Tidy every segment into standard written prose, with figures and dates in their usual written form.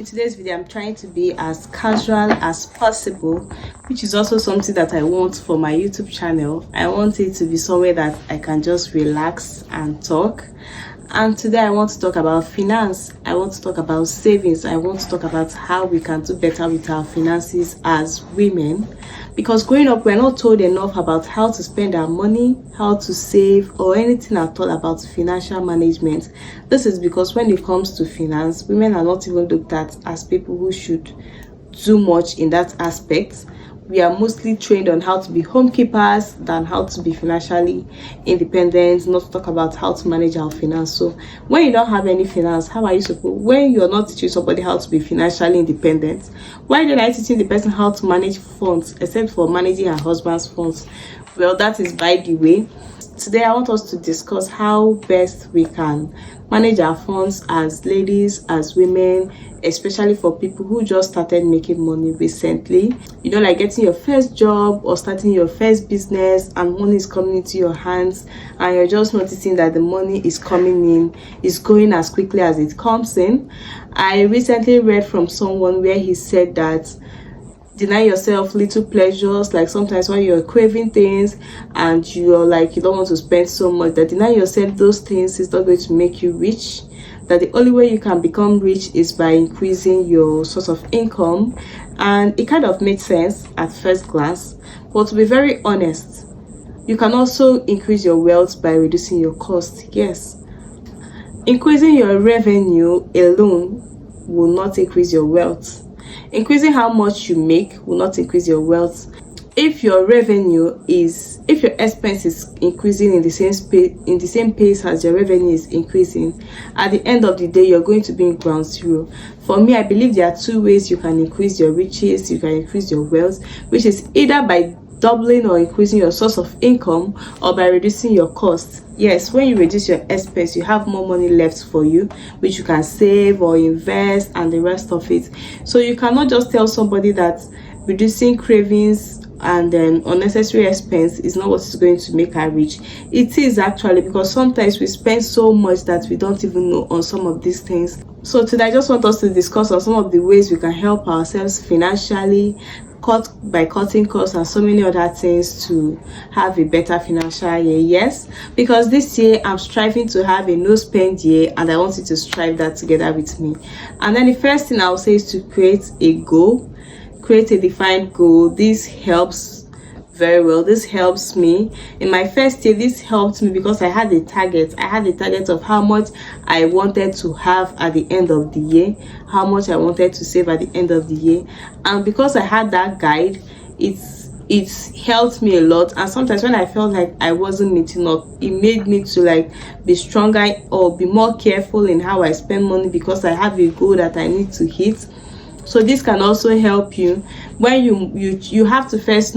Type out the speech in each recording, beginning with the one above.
In today's video, I'm trying to be as casual as possible, which is also something that I want for my YouTube channel. I want it to be somewhere that I can just relax and talk. And today I want to talk about finance. I want to talk about savings. I want to talk about how we can do better with our finances as women. Because growing up, we're not told enough about how to spend our money, how to save, or anything at all about financial management. This is because when it comes to finance, women are not even looked at as people who should do much in that aspect. We are mostly trained on how to be homekeepers than how to be financially independent, not to talk about how to manage our finance. So when you don't have any finance, how are you supposed, when you're not teaching somebody how to be financially independent, why then are you teaching the person how to manage funds except for managing her husband's funds? Well, that is by the way. Today I want us to discuss how best we can manage our funds as ladies, as women, especially for people who just started making money recently. You know, like getting your first job or starting your first business and money is coming into your hands and you're just noticing that the money is coming in, is going as quickly as it comes in. I recently read from someone where he said that deny yourself little pleasures, like sometimes when you're craving things and you're like you don't want to spend so much, that deny yourself those things is not going to make you rich, that the only way you can become rich is by increasing your source of income. And it kind of made sense at first glance, but to be very honest, you can also increase your wealth by reducing your cost. Yes, increasing your revenue alone will not increase your wealth. Increasing how much you make will not increase your wealth. If your expense is increasing in the same pace as your revenue is increasing, at the end of the day you're going to be in ground zero. For me, I believe there are two ways you can increase your riches, you can increase your wealth, which is either by doubling or increasing your source of income or by reducing your costs. Yes, when you reduce your expense, you have more money left for you, which you can save or invest and the rest of it. So you cannot just tell somebody that reducing cravings and unnecessary expense is not what is going to make her rich. It is actually, because sometimes we spend so much that we don't even know on some of these things. So today I just want us to discuss on some of the ways we can help ourselves financially, by cutting costs and so many other things to have a better financial year. Yes, because this year I'm striving to have a no spend year and I want you to strive that together with me. And then the first thing I'll say is to create a goal, create a defined goal. This helps very well. This helps me. In my first year, this helped me because I had a target. I had a target of how much I wanted to have at the end of the year, how much I wanted to save at the end of the year. And because I had that guide, it's helped me a lot. And sometimes when I felt like I wasn't meeting up, it made me to like be stronger or be more careful in how I spend money because I have a goal that I need to hit. So this can also help you when you have to first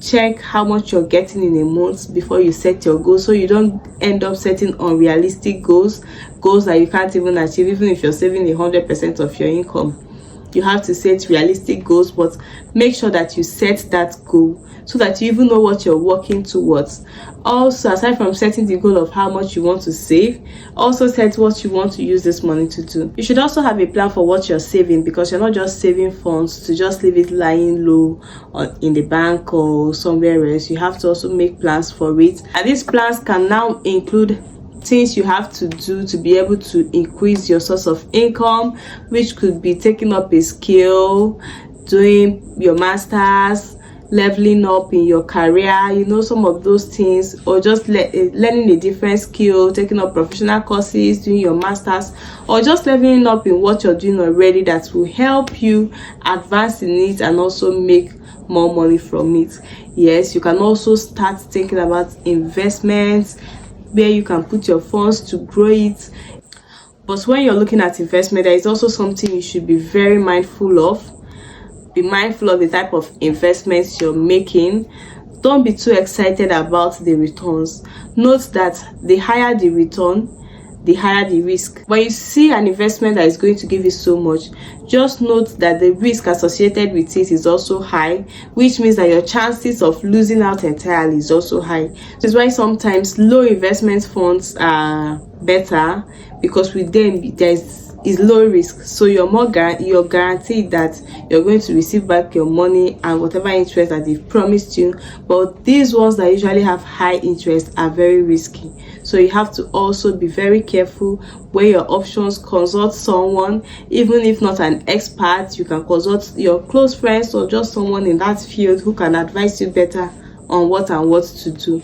check how much you're getting in a month before you set your goals, so you don't end up setting unrealistic goals that you can't even achieve. Even if you're saving 100% of your income, you have to set realistic goals, but make sure that you set that goal so that you even know what you're working towards. Also, aside from setting the goal of how much you want to save, also set what you want to use this money to do. You should also have a plan for what you're saving, because you're not just saving funds to just leave it lying low or in the bank or somewhere else. You have to also make plans for it, and these plans can now include things you have to do to be able to increase your source of income, which could be taking up a skill, doing your masters, leveling up in your career, some of those things, or just learning a different skill, taking up professional courses, doing your masters, or just leveling up in what you're doing already that will help you advance in it and also make more money from it. Yes, you can also start thinking about investments where you can put your funds to grow it. But when you're looking at investment, there is also something you should be very mindful of. Be mindful of the type of investments you're making. Don't be too excited about the returns. Note that the higher the return, the higher the risk. When you see an investment that is going to give you so much, just note that the risk associated with it is also high, which means that your chances of losing out entirely is also high. This is why sometimes low investment funds are better, because with them there's is low risk, so you're guaranteed that you're going to receive back your money and whatever interest that they've promised you. But these ones that usually have high interest are very risky, so you have to also be very careful, weigh your options, consult someone. Even if not an expert, you can consult your close friends or just someone in that field who can advise you better on what to do.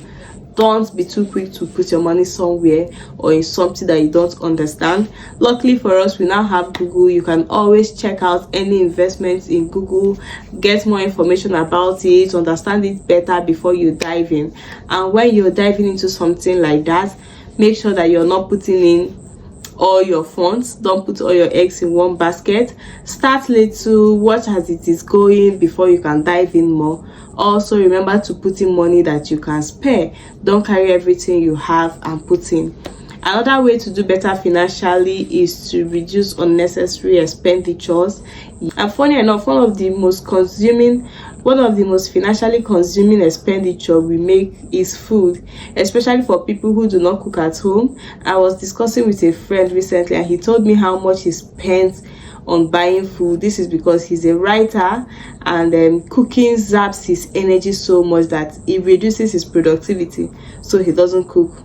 Don't be too quick to put your money somewhere or in something that you don't understand. Luckily for us, we now have Google. You can always check out any investments in Google, get more information about it, understand it better before you dive in. And when you're diving into something like that, make sure that you're not putting in all your funds. Don't put all your eggs in one basket. Start little, watch as it is going before you can dive in more. Also remember to put in money that you can spare. Don't carry everything you have and put in. Another way to do better financially is to reduce unnecessary expenditures. And funny enough, one of the most financially consuming expenditure we make is food, especially for people who do not cook at home. I was discussing with a friend recently and he told me how much he spent on buying food. This is because he's a writer, and cooking zaps his energy so much that it reduces his productivity, so he doesn't cook.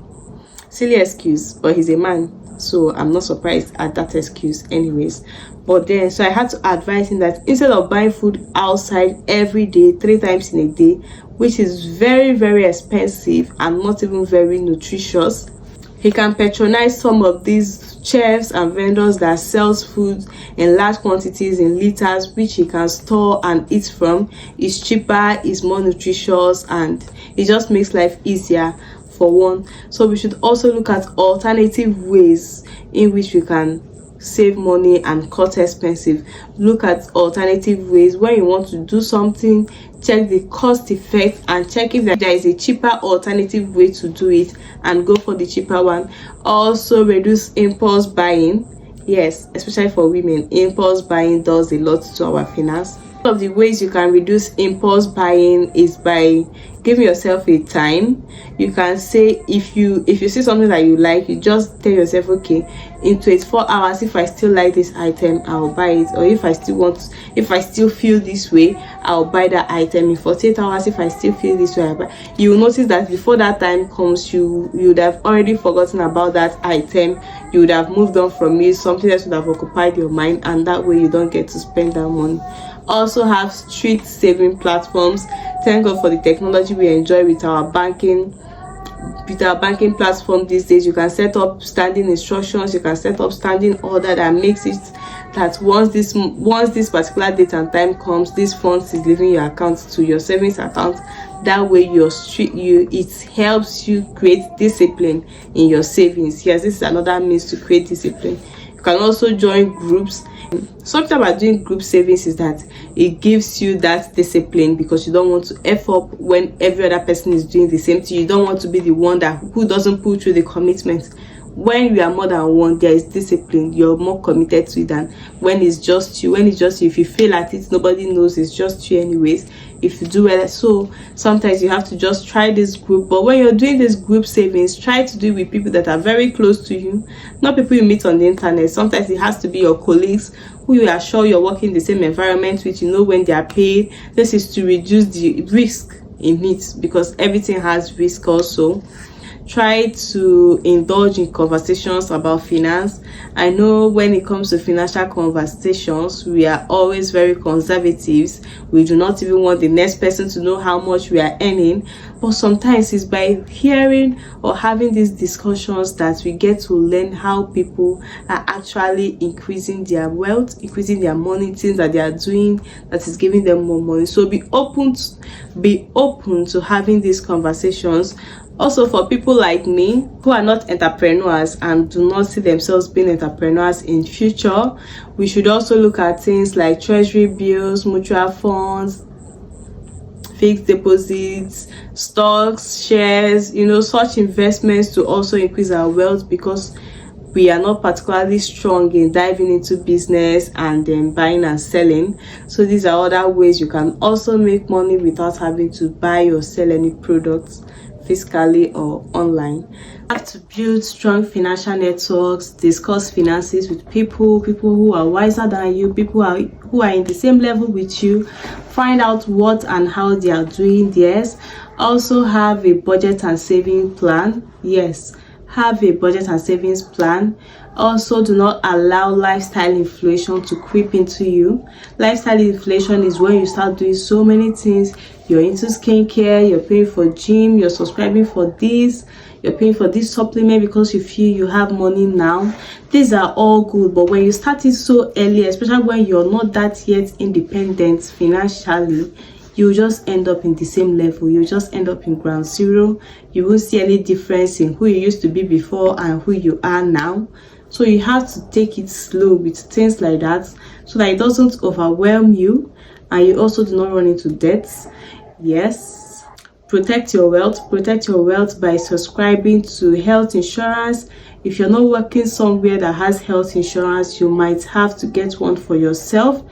Silly excuse, but he's a man, so I'm not surprised at that excuse anyways. But then, so I had to advise him that instead of buying food outside every day, 3 times in a day, which is very, very expensive and not even very nutritious, he can patronize some of these chefs and vendors that sells food in large quantities in liters, which he can store and eat from. It's cheaper, it's more nutritious, and it just makes life easier for one. So we should also look at alternative ways in which we can save money and cut expensive. Look at alternative ways. When you want to do something, check the cost effect and check if there is a cheaper alternative way to do it and go for the cheaper one. Also reduce impulse buying. Yes, especially for women, impulse buying does a lot to our finance. One of the ways you can reduce impulse buying is by giving yourself a time. You can say, if you see something that you like, you just tell yourself, okay, in 24 hours, if I still like this item, I'll buy it. Or if I still feel this way, I'll buy that item. In 48 hours, if I still feel this way, I'll buy. You will notice that before that time comes, you would have already forgotten about that item. You would have moved on from it. Something else would have occupied your mind, and that way you don't get to spend that money. Also have strict saving platforms. Thank God for the technology we enjoy with our banking platform these days. You can set up standing instructions, you can set up standing order that makes it that once this particular date and time comes, this funds is leaving your account to your savings account. That way it helps you create discipline in your savings. Yes, this is another means to create discipline. You can also join groups. Something about doing group savings is that it gives you that discipline, because you don't want to F up when every other person is doing the same thing. You don't want to be the one who doesn't pull through the commitment. When you are more than one, there is discipline. You're more committed to it than when it's just you. If you fail at it, nobody knows, it's just you anyways. If you do well, so sometimes you have to just try this group. But when you're doing this group savings, try to do it with people that are very close to you, not people you meet on the internet. Sometimes it has to be your colleagues who you are sure you're working in the same environment with. You know when they are paid. This is to reduce the risk in it, because everything has risk also. Try to indulge in conversations about finance. I know when it comes to financial conversations, we are always very conservative. We do not even want the next person to know how much we are earning. But sometimes it's by hearing or having these discussions that we get to learn how people are actually increasing their wealth, increasing their money, things that they are doing that is giving them more money. So be open to having these conversations. Also, for people like me who are not entrepreneurs and do not see themselves being entrepreneurs in future, we should also look at things like treasury bills, mutual funds, fixed deposits, stocks, shares, such investments to also increase our wealth, because we are not particularly strong in diving into business and then buying and selling. So these are other ways you can also make money without having to buy or sell any products physically or online. You have to build strong financial networks, discuss finances with people who are wiser than you, people who are in the same level with you. Find out what and how they are doing theirs. Also have a budget and saving plan. Yes, have a budget and savings plan. Also, do not allow lifestyle inflation to creep into you. Lifestyle inflation is when you start doing so many things. You're into skincare, you're paying for gym, you're subscribing for this, you're paying for this supplement because you feel you have money now. These are all good, but when you start it so early, especially when you're not that yet independent financially, you just end up in the same level. You just end up in ground zero. You won't see any difference in who you used to be before and who you are now. So you have to take it slow with things like that, so that it doesn't overwhelm you and you also do not run into debts. Yes, protect your wealth. Protect your wealth by subscribing to health insurance. If you're not working somewhere that has health insurance, you might have to get one for yourself.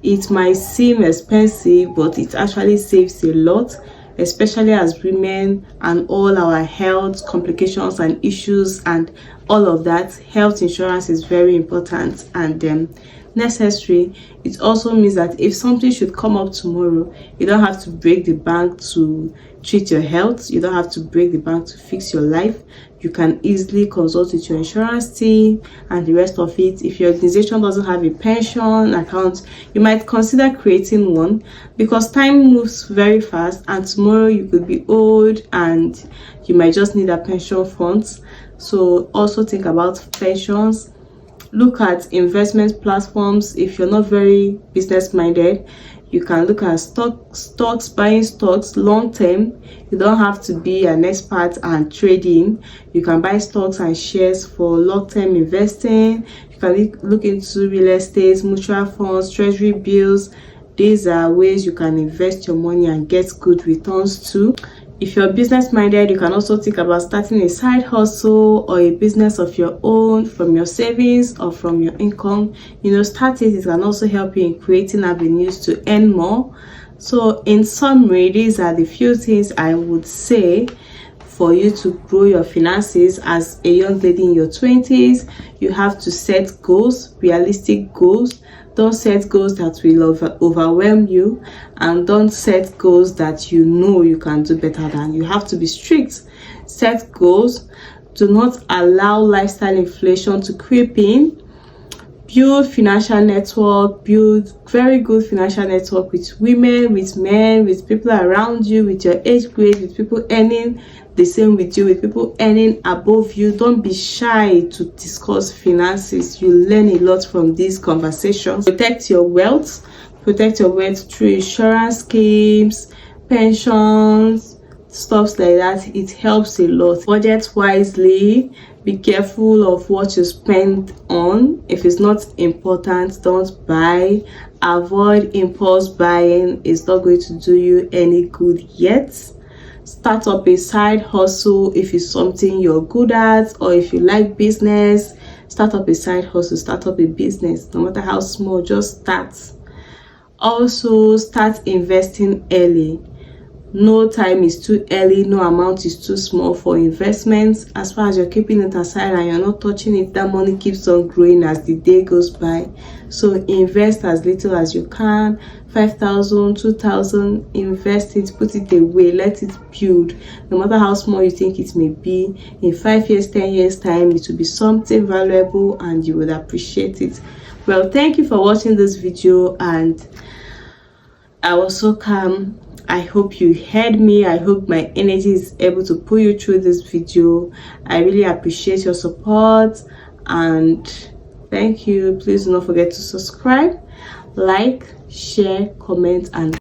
It might seem expensive, but it actually saves a lot, especially as women, and all our health complications and issues and all of that. Health insurance is very important and necessary. It also means that if something should come up tomorrow, you don't have to break the bank to treat your health. You don't have to break the bank to fix your life. You can easily consult with your insurance team and the rest of it. If your organization doesn't have a pension account, you might consider creating one, because time moves very fast and tomorrow you could be old and you might just need a pension funds. So also think about pensions. Look at investment platforms. If you're not very business minded, you can look at stocks, buying stocks long term. You don't have to be an expert and trading. You can buy stocks and shares for long term investing. You can look into real estate, mutual funds, treasury bills. These are ways you can invest your money and get good returns too. If you're business minded, you can also think about starting a side hustle or a business of your own from your savings or from your income. Start it. It can also help you in creating avenues to earn more. So in summary, these are the few things I would say for you to grow your finances as a young lady in your 20s. You have to set goals, realistic goals. Don't set goals that will overwhelm you, and don't set goals that you know you can do better than. You have to be strict. Set goals. Do not allow lifestyle inflation to creep in. Build financial network. Build very good financial network with women, with men, with people around you, with your age grade, with people earning the same with you, with people earning above you. Don't be shy to discuss finances. You learn a lot from these conversations. Protect your wealth. Protect your wealth through insurance schemes, pensions, stuff like that. It helps a lot. Budget wisely. Be careful of what you spend on. If it's not important, don't buy. Avoid impulse buying. It's not going to do you any good yet. Start up a side hustle if it's something you're good at, or if you like business. Start up a side hustle. Start up a business, no matter how small. Just start. Also, start investing early. No time is too early, no amount is too small for investments. As far as you're keeping it aside and you're not touching it, that money keeps on growing as the day goes by. So invest as little as you can. 5,000, 2,000, invest it, put it away, let it build. No matter how small you think it may be, in 5 years, 10 years time, it will be something valuable and you would appreciate it. Well, thank you for watching this video, and I was so calm. I hope you heard me. I hope my energy is able to pull you through this video. I really appreciate your support and thank you. Please do not forget to subscribe, like, share, comment, and